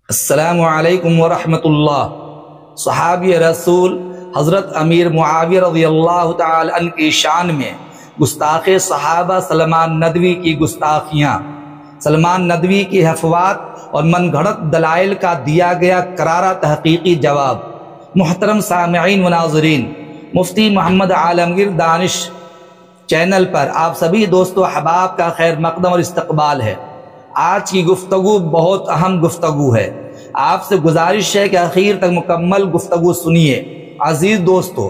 السلام علیکم ورحمۃ اللہ۔ صحابی رسول حضرت امیر معاویہ رضی اللہ تعالی عنہ کی شان میں گستاخ صحابہ سلمان ندوی کی گستاخیاں، سلمان ندوی کی حفوات اور من گھڑت دلائل کا دیا گیا کرارہ تحقیقی جواب۔ محترم سامعین و ناظرین، مفتی محمد عالمگیر دانش چینل پر آپ سبھی دوستو احباب کا خیر مقدم اور استقبال ہے۔ آج کی گفتگو بہت اہم گفتگو ہے، آپ سے گزارش ہے کہ آخر تک مکمل گفتگو سنیے۔ عزیز دوستو،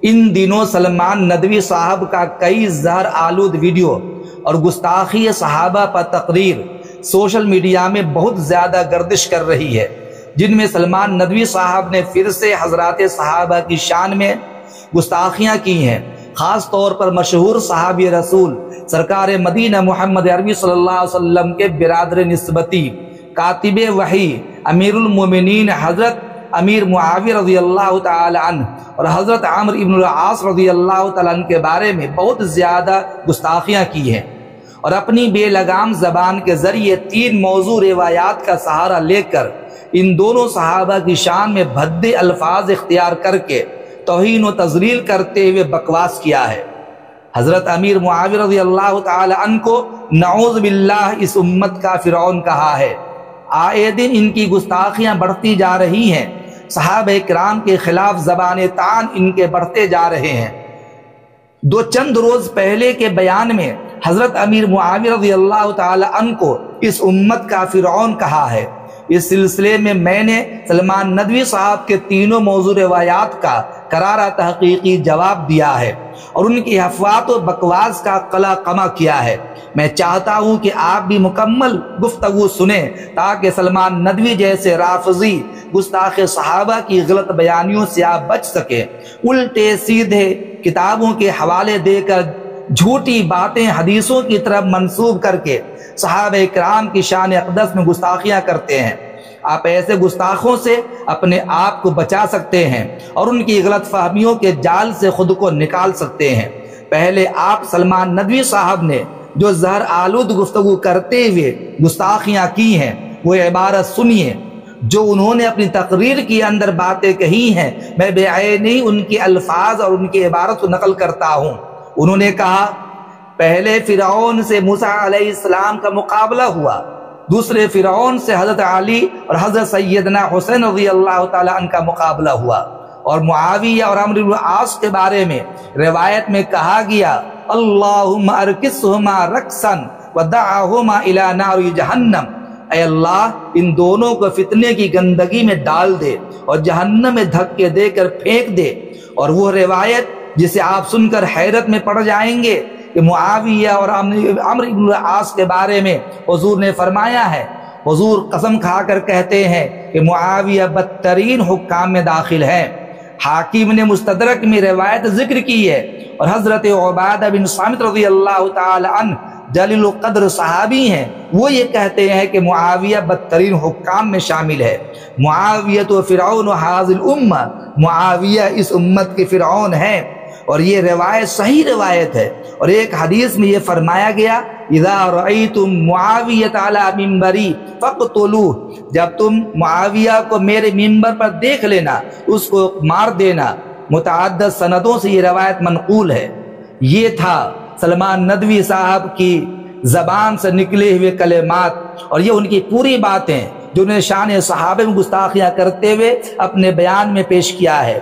ان دنوں سلمان ندوی صاحب کا کئی زہر آلود ویڈیو اور گستاخی صحابہ پر تقریر سوشل میڈیا میں بہت زیادہ گردش کر رہی ہے، جن میں سلمان ندوی صاحب نے پھر سے حضرات صحابہ کی شان میں گستاخیاں کی ہیں، خاص طور پر مشہور صحابی رسول سرکار مدینہ محمد عربی صلی اللہ علیہ وسلم کے برادر نسبتی کاتب وحی امیر المومنین حضرت امیر معاویہ رضی اللہ تعالی عنہ اور حضرت عمرو بن العاص رضی اللہ تعالی عنہ کے بارے میں بہت زیادہ گستاخیاں کی ہیں، اور اپنی بے لگام زبان کے ذریعے 3 موضوع روایات کا سہارا لے کر ان دونوں صحابہ کی شان میں بھدے الفاظ اختیار کر کے توہین و تذلیل کرتے ہوئے بکواس کیا ہے۔ حضرت امیر معاویہ رضی اللہ تعالی عنہ کو نعوذ باللہ اس امت کا فرعون کہا ہے۔ آئے دن ان کی گستاخیاں بڑھتی جا رہی ہیں، صحابہ کرام کے خلاف زبان طعن ان کے بڑھتے جا رہے ہیں۔ چند روز پہلے کے بیان میں حضرت امیر معاویہ رضی اللہ تعالی عنہ کو اس امت کا فرعون کہا ہے۔ اس سلسلے میں میں نے سلمان ندوی صاحب کے 3 موضوع روایات کا کرارہ تحقیقی جواب دیا ہے اور ان کی حفوات و بکواس کا قلع قمع کیا ہے۔ میں چاہتا ہوں کہ آپ بھی مکمل گفتگو سنیں تاکہ سلمان ندوی جیسے رافضی گستاخ صحابہ کی غلط بیانیوں سے آپ بچ سکیں۔ الٹے سیدھے کتابوں کے حوالے دے کر جھوٹی باتیں حدیثوں کی طرف منسوب کر کے صحابہ کرام کی شان اقدس میں گستاخیاں کرتے ہیں۔ آپ ایسے گستاخوں سے اپنے آپ کو بچا سکتے ہیں اور ان کی غلط فہمیوں کے جال سے خود کو نکال سکتے ہیں۔ پہلے آپ سلمان ندوی صاحب نے جو زہر آلود گفتگو کرتے ہوئے گستاخیاں کی ہیں وہ عبارت سنیے جو انہوں نے اپنی تقریر کے اندر باتیں کہی ہیں۔ میں بعینی ان کے الفاظ اور ان کی عبارت کو نقل کرتا ہوں۔ انہوں نے کہا، پہلے فرعون سے موسیٰ علیہ السلام کا مقابلہ ہوا، دوسرے فرعون سے حضرت علی اور حضرت سیدنا حسین رضی اللہ تعالی عنہ کا مقابلہ ہوا، اور معاویہ اور عمرو بن العاص کے بارے میں روایت میں کہا گیا، اللہم ارکسہما رکسا ودعہما الی نار جہنم، اے اللہ ان دونوں کو فتنے کی گندگی میں ڈال دے اور جہنم میں دھکے دے کر پھینک دے۔ اور وہ روایت جسے آپ سن کر حیرت میں پڑ جائیں گے کہ معاویہ اور عمرو بن العاص کے بارے میں حضور نے فرمایا ہے، حضور قسم کھا کر کہتے ہیں کہ معاویہ بدترین حکام میں داخل ہیں۔ حاکم نے مستدرک میں روایت ذکر کی ہے، اور حضرت عبادہ بن صامت رضی اللہ تعالی عنہ جلیل القدر صحابی ہیں، وہ یہ کہتے ہیں کہ معاویہ بدترین حکام میں شامل ہے۔ معاویہ تو فرعون حاذ الامہ، معاویہ اس امت کے فرعون ہیں، اور یہ روایت صحیح روایت ہے۔ اور ایک حدیث میں یہ فرمایا گیا، اذا رأیتم معاویۃ علی منبری فاقتلوہ، جب تم معاویہ کو میرے منبر پر دیکھ لینا اس کو مار دینا۔ متعدد سندوں سے یہ روایت منقول ہے۔ یہ تھا سلمان ندوی صاحب کی زبان سے نکلے ہوئے کلمات، اور یہ ان کی پوری باتیں جو انہیں شان صحابہ میں گستاخیاں کرتے ہوئے اپنے بیان میں پیش کیا ہے۔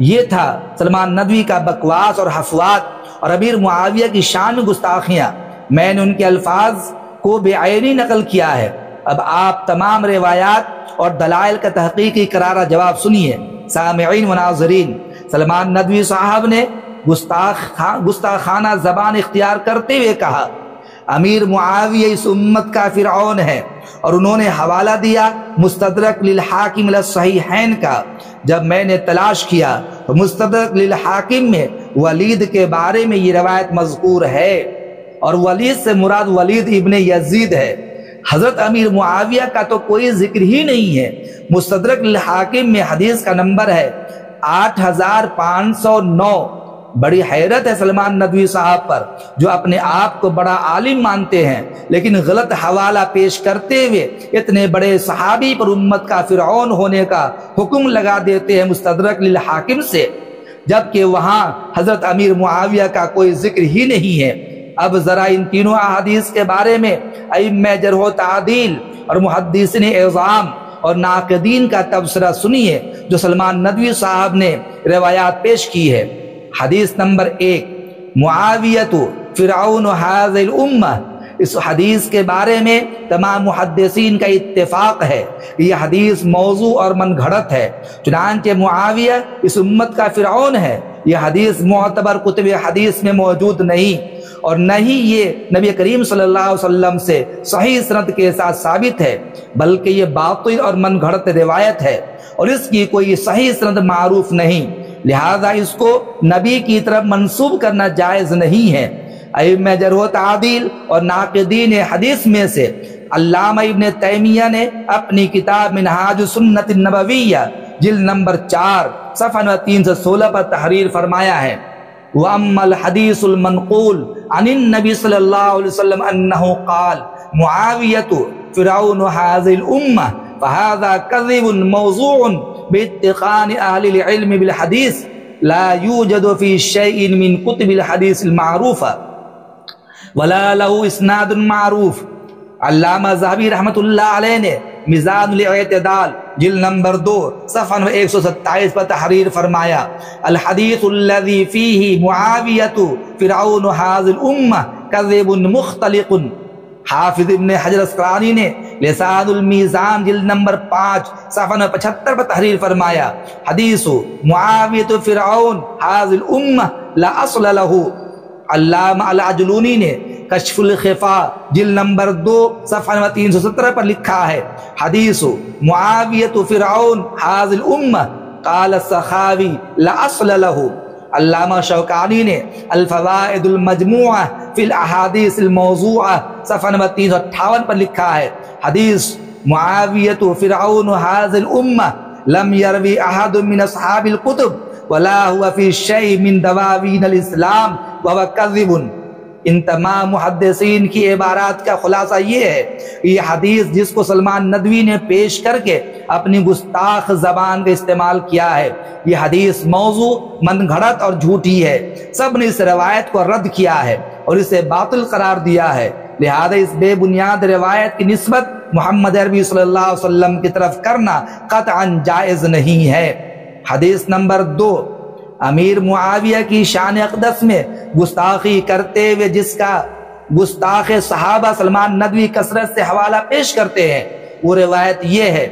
یہ تھا سلمان ندوی کا بکواس اور حفوات اور امیر معاویہ کی شان میں گستاخیاں۔ میں نے ان کے الفاظ کو بعینی نقل کیا ہے۔ اب آپ تمام روایات اور دلائل کا تحقیقی کرارہ جواب سنیے۔ سامعین و ناظرین، سلمان ندوی صاحب نے گستاخانہ زبان اختیار کرتے ہوئے کہا، امیر معاویہ اس امت کا فرعون ہے، اور انہوں نے حوالہ دیا مستدرک للحاکم للصحیحین کا۔ جب میں نے تلاش کیا تو مستدرک للحاکم میں ولید کے بارے میں یہ روایت مذکور ہے، اور ولید سے مراد ولید ابن یزید ہے۔ حضرت امیر معاویہ کا تو کوئی ذکر ہی نہیں ہے۔ مستدرک للحاکم میں حدیث کا نمبر ہے 8509، بڑی حیرت ہے سلمان ندوی صاحب پر، جو اپنے آپ کو بڑا عالم مانتے ہیں لیکن غلط حوالہ پیش کرتے ہوئے اتنے بڑے صحابی پر امت کا فرعون ہونے کا حکم لگا دیتے ہیں مستدرک للحاکم سے، جبکہ وہاں حضرت امیر معاویہ کا کوئی ذکر ہی نہیں ہے۔ اب ذرا ان تینوں احادیث کے بارے میں ائمہ جرح و تعدیل اور محدثین اعظام اور ناقدین کا تبصرہ سنیے جو سلمان ندوی صاحب نے روایات پیش کی ہے۔ حدیث نمبر 1، معاویۃ فرعون ھذہ الامہ۔ اس حدیث کے بارے میں تمام محدثین کا اتفاق ہے کہ یہ حدیث موضوع اور من گھڑت ہے، چنانچہ معاویہ اس امت کا فرعون ہے۔ یہ حدیث معتبر کتب حدیث میں موجود نہیں، اور نہ ہی یہ نبی کریم صلی اللہ علیہ وسلم سے صحیح سند کے ساتھ ثابت ہے، بلکہ یہ باطل اور من گھڑت روایت ہے اور اس کی کوئی صحیح سند معروف نہیں، لہذا اس کو نبی کی طرف منسوب کرنا جائز نہیں ہے۔ ائمہ جرح و تعدیل اور ناقدین حدیث میں سے علامہ ابن تیمیہ نے اپنی کتاب منہاج السنۃ النبویہ جلد نمبر 4 صفحہ 316 پر تحریر فرمایا ہے، وَأَمَّا الْحَدِيثُ الْمَنْقُولُ عَنِ النَّبِي صلی اللہ علیہ وسلم أَنَّهُ قَالَ مُعَاوِيَةُ فِرْعَوْنُ هَذِهِ الْأُمَّةِ فَهَذَا كَذِبٌ مَوْضُوعٌ بِاتِّقَانِ أَهْلِ الْعِلْمِ بِالْحَدِيثِ لَا يُوجَدُ فِي شَيْءٍ مِّن كُتُبِ الْحَدِيثِ الْمَعْرُوفَةِ وَلَا لَهُ إِسْنَادٌ مَعْرُوف۔ علامہ ذہبی رحمۃ اللہ علیہ نے میزان الاعتدال جلد نمبر 2 صفحہ 127 پر تحریر فرمایا، الحدیث الذی فیہ معاویۃ فرعون ھذہ الامہ کذب مختلق۔ حافظ ابن حجر اسقلانی نے لسان المیزان جلد نمبر 5 صفحہ 75 پر تحریر فرمایا، حدیث معاویۃ فرعون ھذہ الامہ لا اصل لہ۔ علامہ العجلونی نے کشف الخفا جلد نمبر 2 صفحہ 317 پر لکھا ہے، حدیث معاویۃ فرعون ھذہ الامہ قال السخاوی لا اصل لہ۔ علامہ شوکانی نے الفوائد المجموعہ فی الاحادیث الموضوعہ صفحہ نمبر 358 پر لکھا ہے، حدیث معاویۃ فرعون ھذہ الامہ لم یروی احد من اصحاب الکتب ولا هو فی شیء من دواوین الاسلام وهو کذب۔ ان تمام محدثین کی عبارات کا خلاصہ یہ ہے کہ یہ حدیث جس کو سلمان ندوی نے پیش کر کے اپنی گستاخ زبان کا استعمال کیا ہے، یہ حدیث موضوع، من گھڑت اور جھوٹی ہے۔ سب نے اس روایت کو رد کیا ہے اور اسے باطل قرار دیا ہے، لہذا اس بے بنیاد روایت کی نسبت محمد عربی صلی اللہ علیہ وسلم کی طرف کرنا قطعاً جائز نہیں ہے۔ حدیث نمبر 2، امیر معاویہ کی شان اقدس میں گستاخی کرتے ہوئے جس کا گستاخ صحابہ سلمان ندوی کثرت سے حوالہ پیش کرتے ہیں، وہ روایت یہ ہے،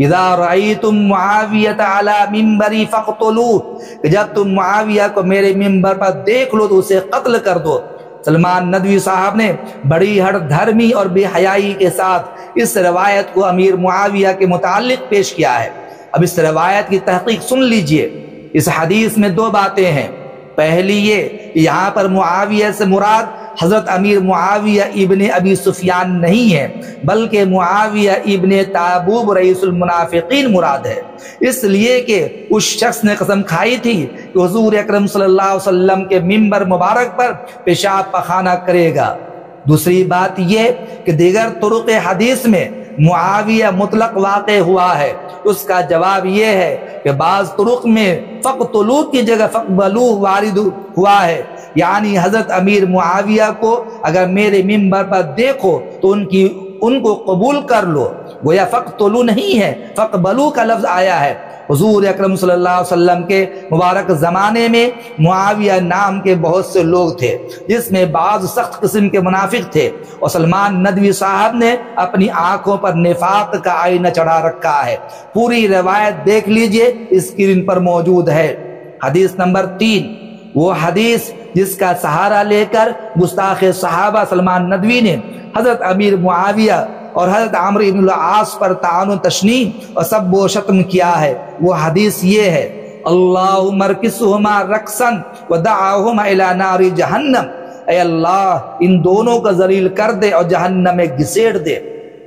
اذا رأیتم معاویۃ علی منبری فاقتلوہ، کہ جب تم معاویہ کو میرے منبر پر دیکھ لو تو اسے قتل کر دو۔ سلمان ندوی صاحب نے بڑی ہر دھرمی اور بے حیائی کے ساتھ اس روایت کو امیر معاویہ کے متعلق پیش کیا ہے۔ اب اس روایت کی تحقیق سن لیجئے۔ اس حدیث میں 2 باتیں ہیں۔ پہلی یہ کہ یہاں پر معاویہ سے مراد حضرت امیر معاویہ ابن ابی سفیان نہیں ہے، بلکہ معاویہ ابن تابوب رئیس المنافقین مراد ہے، اس لیے کہ اس شخص نے قسم کھائی تھی کہ حضور اکرم صلی اللہ علیہ وسلم کے منبر مبارک پر پیشاب پخانہ کرے گا۔ دوسری بات یہ کہ دیگر طرق حدیث میں معاویہ مطلق واقع ہوا ہے، اس کا جواب یہ ہے کہ بعض طرق میں فقتلو کی جگہ فقبلو وارد ہوا ہے، یعنی حضرت امیر معاویہ کو اگر میرے منبر پر دیکھو تو ان کو قبول کر لو، گویا فقتلو نہیں ہے، فقبلو کا لفظ آیا ہے۔ حضور اکرم صلی اللہ علیہ وسلم کے مبارک زمانے میں معاویہ نام کے بہت سے لوگ تھے، جس میں بعض سخت قسم کے منافق تھے، اور سلمان ندوی صاحب نے اپنی آنکھوں پر نفاق کا آئینہ چڑھا رکھا ہے۔ پوری روایت دیکھ لیجئے، اسکرین پر موجود ہے۔ حدیث نمبر 3، وہ حدیث جس کا سہارا لے کر گستاخ صحابہ سلمان ندوی نے حضرت امیر معاویہ اور حضرت عمرو بن العاص پر طعن و تشنیع اور سب و شتم کیا ہے، وہ حدیث یہ ہے، اللہم ارکسہما رقصا ودعہما الی نار جہنم، اے اللہ ان دونوں کو ذلیل کر دے اور جہنم میں گھسیڑ دے۔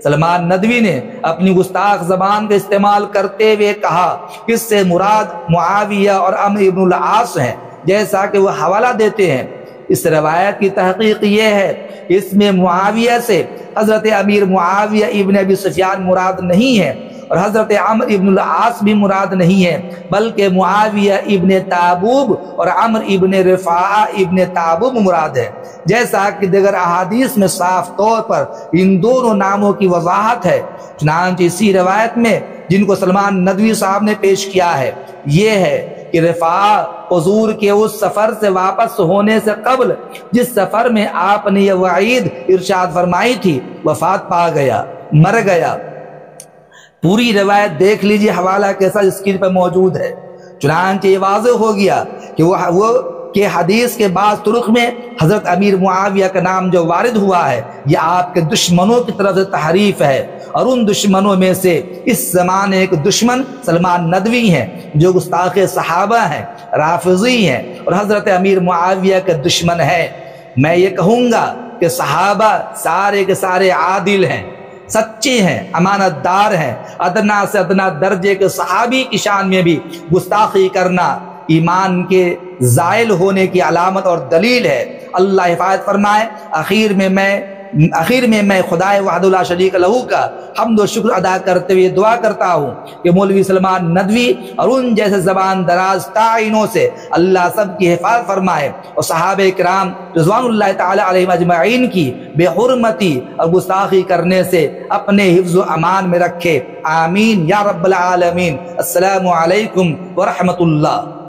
سلمان ندوی نے اپنی گستاخ زبان کا استعمال کرتے ہوئے کہا کہ اس سے مراد معاویہ اور عمرو بن العاص ہیں، جیسا کہ وہ حوالہ دیتے ہیں۔ اس روایت کی تحقیق یہ ہے کہ اس میں معاویہ سے حضرت امیر معاویہ ابن ابی سفیان مراد نہیں ہے، اور حضرت عمرو ابن العاص بھی مراد نہیں ہے، بلکہ معاویہ ابن تابوب اور عمرو ابن رفاعہ ابن تابوب مراد ہے، جیسا کہ دیگر احادیث میں صاف طور پر ان دونوں ناموں کی وضاحت ہے۔ چنانچہ اسی روایت میں جن کو سلمان ندوی صاحب نے پیش کیا ہے یہ ہے کہ رفاعہ حضور کے اس سفر سے واپس ہونے سے قبل جس سفر میں آپ نے یہ وعید ارشاد فرمائی تھی وفات پا گیا، مر گیا۔ پوری روایت دیکھ لیجئے، حوالہ کیسا اسکرین پر موجود ہے۔ چنانچہ یہ واضح ہو گیا کہ وہ کہ حدیث کے بعض طرق میں حضرت امیر معاویہ کا نام جو وارد ہوا ہے یہ آپ کے دشمنوں کی طرف سے تحریف ہے، اور ان دشمنوں میں سے اس زمانے کے دشمن سلمان ندوی ہیں جو گستاخ صحابہ ہیں، رافضی ہیں، اور حضرت امیر معاویہ کے دشمن ہیں۔ میں یہ کہوں گا کہ صحابہ سارے کے سارے عادل ہیں، سچے ہیں، امانت دار ہیں۔ ادنا سے ادنا درجے کے صحابی کی شان میں بھی گستاخی کرنا ایمان کے زائل ہونے کی علامت اور دلیل ہے۔ اللہ حفاظت فرمائے۔ آخر میں میں خدائے وحدہ لا شریک لہ کا حمد و شکر ادا کرتے ہوئے دعا کرتا ہوں کہ مولوی سلمان ندوی اور ان جیسے زبان دراز تعینوں سے اللہ سب کی حفاظت فرمائے، اور صحابہ کرام رضوان اللہ تعالی علیہم اجمعین کی بے حرمتی اور گستاخی کرنے سے اپنے حفظ و امان میں رکھے۔ آمین یا رب العالمین۔ السلام علیکم ورحمۃ اللہ۔